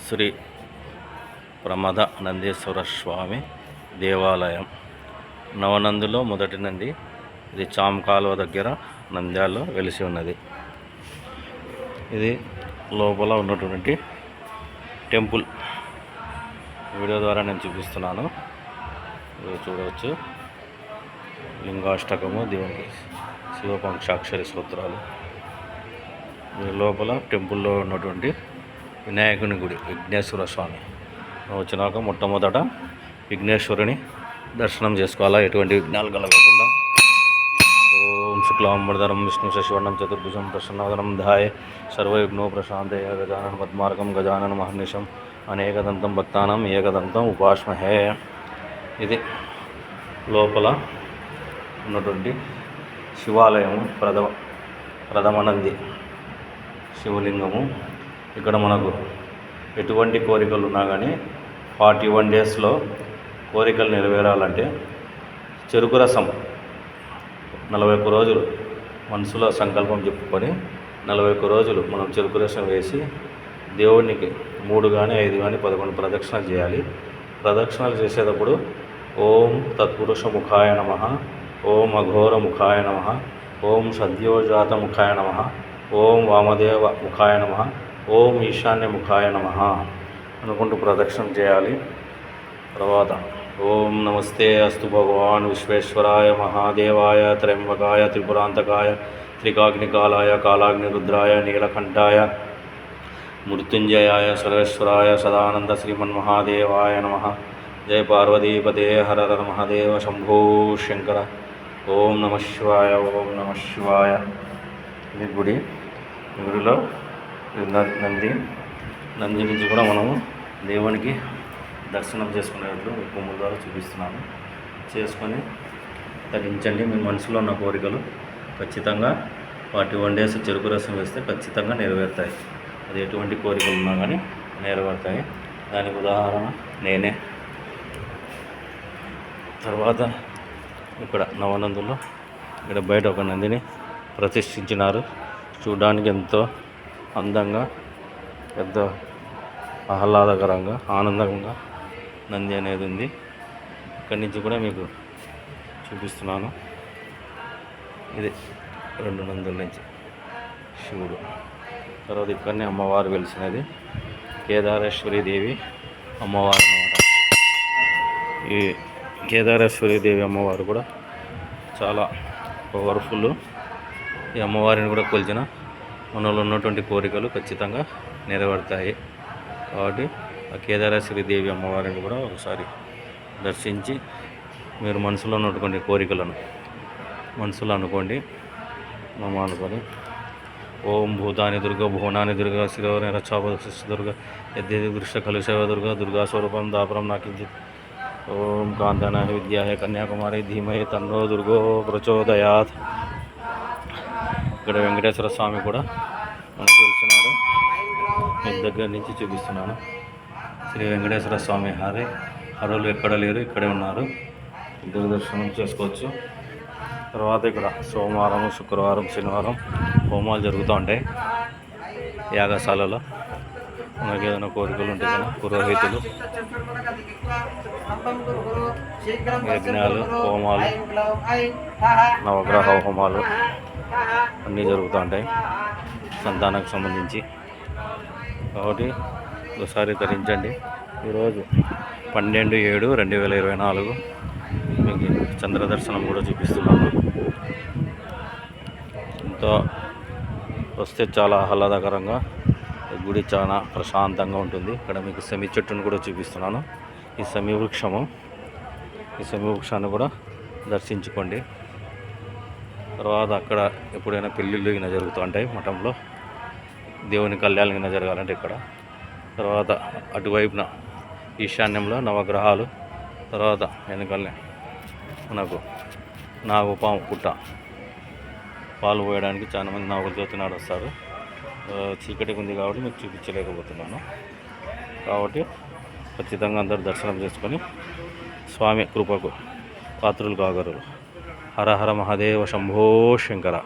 శ్రీ ప్రమద నందీశ్వర స్వామి దేవాలయం. నవనందిలో మొదటి నంది. ఇది చామ్ కాలువ దగ్గర నంద్యాలలో వెలిసి ఉన్నది. ఇది లోపల ఉన్నటువంటి టెంపుల్ వీడియో ద్వారా నేను చూపిస్తున్నాను. చూడవచ్చు. లింగాష్టకము, దేవునికి శివపంక్షాక్షరి స్తోత్రాలు. లోపల టెంపుల్లో ఉన్నటువంటి వినాయకుని గుడి, విఘ్నేశ్వర స్వామి. వచ్చినాక మొట్టమొదట విఘ్నేశ్వరుని దర్శనం చేసుకోవాలా, ఎటువంటి విఘ్నాలు కలగకుండా. ఓం శుక్లాంబరధరం విష్ణు శశివర్ణం చతుర్భుజం ప్రసన్నవదనం ధ్యాయే సర్వవిఘ్నో ప్రశాంతయ గజానన పద్మార్కం గజానన మహర్నిశం అనేకదంతం భక్తానం ఏకదంతం ఉపాస్మహే. ఇది లోపల ఉన్నటువంటి శివాలయము, ప్రథమ నంది శివలింగము. ఇక్కడ మనకు ఎటువంటి కోరికలు ఉన్నా కానీ 41 డేస్లో కోరికలు నెరవేరాలంటే చెరుకు రసం 41 రోజులు మనసులో సంకల్పం చెప్పుకొని 41 రోజులు మనం చెరుకు రసం వేసి దేవునికి 3 కానీ 5 కానీ 11 ప్రదక్షిణలు చేయాలి. ప్రదక్షిణలు చేసేటప్పుడు ఓం తత్పురుష ముఖాయ నమః, ఓం అఘోర ముఖాయ నమః, ఓం సద్యోజాత ముఖాయ నమః, ఓం వామదేవ ముఖాయ నమః, ఓం ఈశాన్య ముఖాయ నమః అనుకుంటూ ప్రదక్షిణం చేయాలి. తర్వాత ఓం నమస్తే అస్తు భగవాన్ విశ్వేశ్వరాయ మహాదేవాయ త్ర్యంబకాయ త్రిపురాంతకాయ త్రికాగ్నికాలాయ కాలాగ్నిరుద్రాయ నీలకంఠాయ మృత్యుంజయాయ సర్వేశ్వరాయ సదానంద శ్రీమన్మహాదేవాయ నమః. జయ పార్వతీపదే హర హర మహాదేవ శంభో శంకర. ఓం నమః శివాయ, ఓం నమః శివాయ. ఇది గుడి. గుడిలో నంది నుంచి కూడా మనము దేవునికి దర్శనం చేసుకునేట్లు కొమ్ముల ద్వారా చూపిస్తున్నాను. చేసుకొని తరించండి. మీ మనసులో ఉన్న కోరికలు ఖచ్చితంగా 41 డేస్ చెరుకు రసం వేస్తే ఖచ్చితంగా నెరవేరుతాయి. అది ఎటువంటి కోరికలు ఉన్నా కానీ నెరవేరుతాయి. దానికి ఉదాహరణ నేనే. తర్వాత ఇక్కడ నవనందుల్లో ఇక్కడ బయట ఒక నందిని ప్రతిష్ఠించినారు. చూడడానికి ఎంతో అందంగా, పెద్ద ఆహ్లాదకరంగా, ఆనందంగా నంది అనేది ఉంది. ఇక్కడి నుంచి కూడా మీకు చూపిస్తున్నాను. ఇది 2 నందుల నుంచి శివుడు. తర్వాత ఇక్కడనే అమ్మవారు వెలిసినది కేదారేశ్వరి దేవి అమ్మవారు అన్నమాట. ఈ కేదారేశ్వరి దేవి అమ్మవారు కూడా చాలా పవర్ఫుల్. ఈ అమ్మవారిని కూడా కొలిచిన మనలో ఉన్నటువంటి కోరికలు ఖచ్చితంగా నెరవేరుతాయి. కాబట్టి ఆ కేదారేశ్వరి దేవి అమ్మవారిని కూడా ఒకసారి దర్శించి మీరు మనసులో ఉన్నటువంటి కోరికలను మనసులో అనుకోండి. మమ్మ అనుకొని ఓం భూతాని దుర్గ భువనాని దుర్గ శిరోని రక్షాపశిష్ట దుర్గ యద్యది దృశ్య కలుషవ దుర్గ దుర్గా స్వరూపం దాపరం నాకించిత్. ఓం కాంతనాయ విద్యాయ కన్యాకుమారి ధీమహి తన్నో దుర్గో ప్రచోదయాత్. ఇక్కడ వెంకటేశ్వర స్వామి కూడా మనకు తెలిసినాడు. మీకు దగ్గర నుంచి చూపిస్తున్నాను. శ్రీ వెంకటేశ్వర స్వామి హరులు ఎక్కడ లేరు, ఇక్కడే ఉన్నారు. ఇద్దరు దర్శనం చేసుకోవచ్చు. తర్వాత ఇక్కడ సోమవారం, శుక్రవారం, శనివారం హోమాలు జరుగుతూ ఉంటాయి. యాగశాలలో మనకి ఏదైనా కోరికలు ఉంటే కదా పురోహితులు యజ్ఞాలు, హోమాలు, నవగ్రహ హోమాలు అన్నీ జరుగుతూ ఉంటాయి సంతానానికి సంబంధించి. కాబట్టి ఒకసారి ధరించండి. ఈరోజు 12/7/2024 మీకు చంద్ర దర్శనం కూడా చూపిస్తున్నాను. ఎంతో వస్తే చాలా ఆహ్లాదకరంగా, గుడి చాలా ప్రశాంతంగా ఉంటుంది. ఇక్కడ మీకు సెమి చెట్టును కూడా చూపిస్తున్నాను. ఈ సెమి వృక్షాన్ని కూడా దర్శించుకోండి. తర్వాత అక్కడ ఎప్పుడైనా పెళ్ళిళ్ళు గిన జరుగుతూ ఉంటాయి మఠంలో. దేవుని కళ్యాణం గిన జరగాలంటే ఇక్కడ. తర్వాత అటువైపున ఈశాన్యంలో నవగ్రహాలు. తర్వాత వెనకాలనే మనకు నాగుపాము పుట్ట పాలు పోయడానికి చాలామంది నాగుల జ్యోతి నాడు వస్తారు. చీకటిగా ఉంది కాబట్టి మీకు చూపించలేకపోతున్నాను. కాబట్టి ఖచ్చితంగా అందరూ దర్శనం చేసుకొని స్వామి కృపకు పాత్రులు కాగలరు. హర హర మహాదేవ శంభో శంకర.